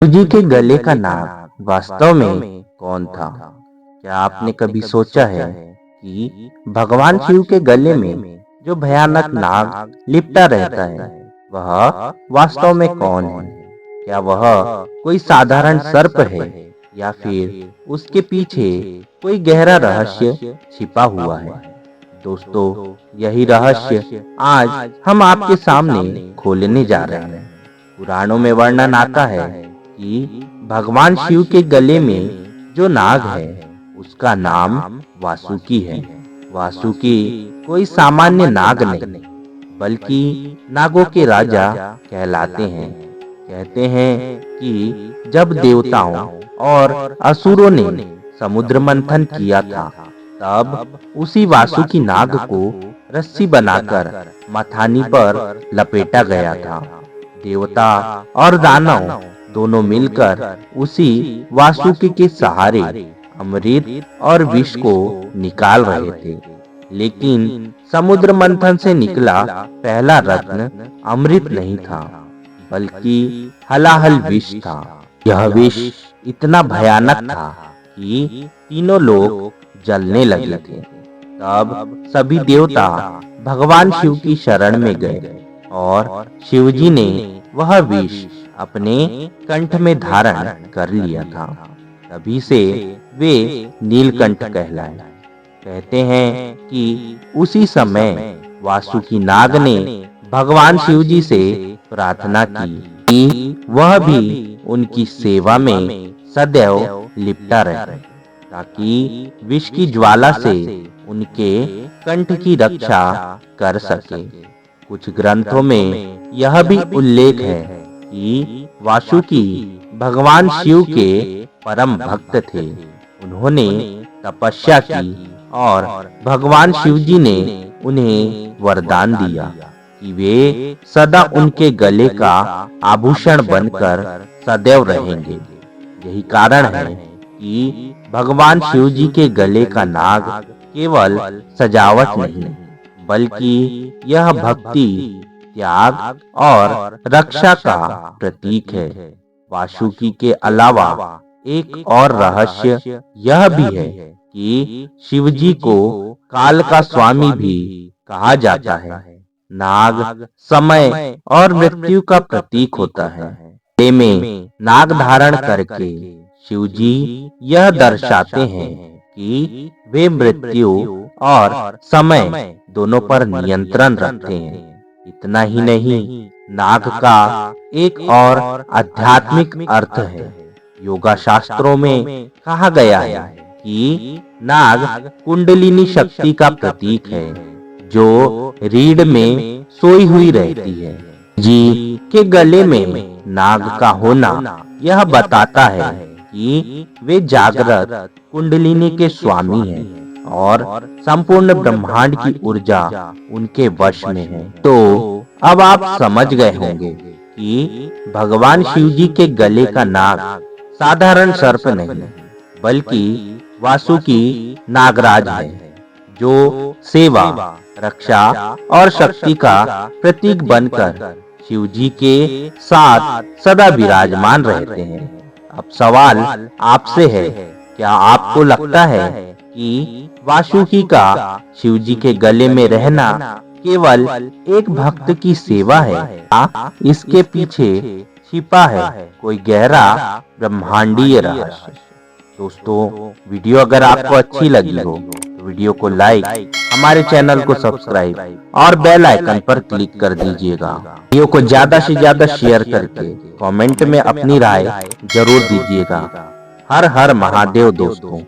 शिवजी के गले का नाग वास्तव में कौन था? क्या आपने कभी सोचा है कि भगवान शिव के गले में जो भयानक नाग लिपटा रहता है, वह वास्तव में कौन है? क्या वह कोई साधारण सर्प है या फिर उसके पीछे कोई गहरा रहस्य छिपा हुआ है? दोस्तों, यही रहस्य आज हम आपके सामने खोलने जा रहे हैं। पुराणों में वर्णन आता है कि भगवान शिव के गले में जो नाग है, उसका नाम वासुकी है। वासुकी कोई सामान्य नाग नहीं, बल्कि नागों के राजा कहलाते हैं। कहते हैं कि जब देवताओं और असुरों ने समुद्र मंथन किया था, तब उसी वासुकी नाग को रस्सी बनाकर मथानी पर लपेटा गया था। देवता और दानव दोनों मिलकर उसी वासुकी के सहारे अमृत और विष को निकाल रहे थे। लेकिन समुद्र मंथन से निकला पहला रत्न अमृत नहीं था, बल्कि हलाहल विष था। यह विष इतना भयानक था कि तीनों लोग जलने लगे थे। तब सभी देवता भगवान शिव की शरण में गए और शिवजी ने वह विष अपने कंठ में धारण कर लिया था। तभी से वे नीलकंठ कहलाए। कहते हैं कि उसी समय वासुकी नाग ने भगवान शिवजी से प्रार्थना की कि वह भी उनकी सेवा में सदैव लिपटा रहे, ताकि विष की ज्वाला से उनके कंठ की रक्षा कर सके। कुछ ग्रंथों में यह भी उल्लेख है कि वासुकी भगवान शिव के परम भक्त थे। उन्होंने तपस्या की और भगवान शिवजी ने उन्हें वरदान दिया कि वे सदा उनके गले का आभूषण बनकर सदैव रहेंगे। यही कारण है कि भगवान शिवजी के गले का नाग केवल सजावट नहीं, बल्कि यह भक्ति, त्याग और रक्षा का प्रतीक है। वासुकी के अलावा एक और रहस्य यह भी है कि शिवजी को काल का स्वामी भी कहा जाता है। नाग समय और मृत्यु का प्रतीक होता है। गले में नाग धारण करके शिवजी यह दर्शाते हैं कि वे मृत्यु और समय दोनों पर नियंत्रण रखते हैं। इतना ही नहीं, नाग का एक और आध्यात्मिक अर्थ है। योगा शास्त्रों में कहा गया है कि नाग कुंडलिनी शक्ति का प्रतीक है, जो रीढ़ में सोई हुई रहती है। जी के गले में नाग का होना यह बताता है कि वे जागृत कुंडलिनी के स्वामी हैं और संपूर्ण ब्रह्मांड की ऊर्जा उनके वश में है। तो अब आप समझ गए होंगे कि भगवान शिवजी के गले का नाग साधारण सर्प नहीं, बल्कि वासुकी नागराज है, जो सेवा, रक्षा और शक्ति का प्रतीक बनकर शिवजी के साथ सदा विराजमान रहते हैं। अब सवाल आपसे है, क्या आपको लगता है कि वासुकी का शिवजी के गले में रहना केवल एक भक्त की सेवा है, या इसके पीछे छिपा है कोई गहरा ब्रह्मांडीय रहस्य? दोस्तों, वीडियो अगर आपको अच्छी लगी हो तो वीडियो को लाइक, हमारे चैनल को सब्सक्राइब और बेल आइकन पर क्लिक कर दीजिएगा। वीडियो को ज्यादा से ज्यादा शेयर करके कमेंट में अपनी राय जरूर दीजिएगा। हर हर महादेव दोस्तों।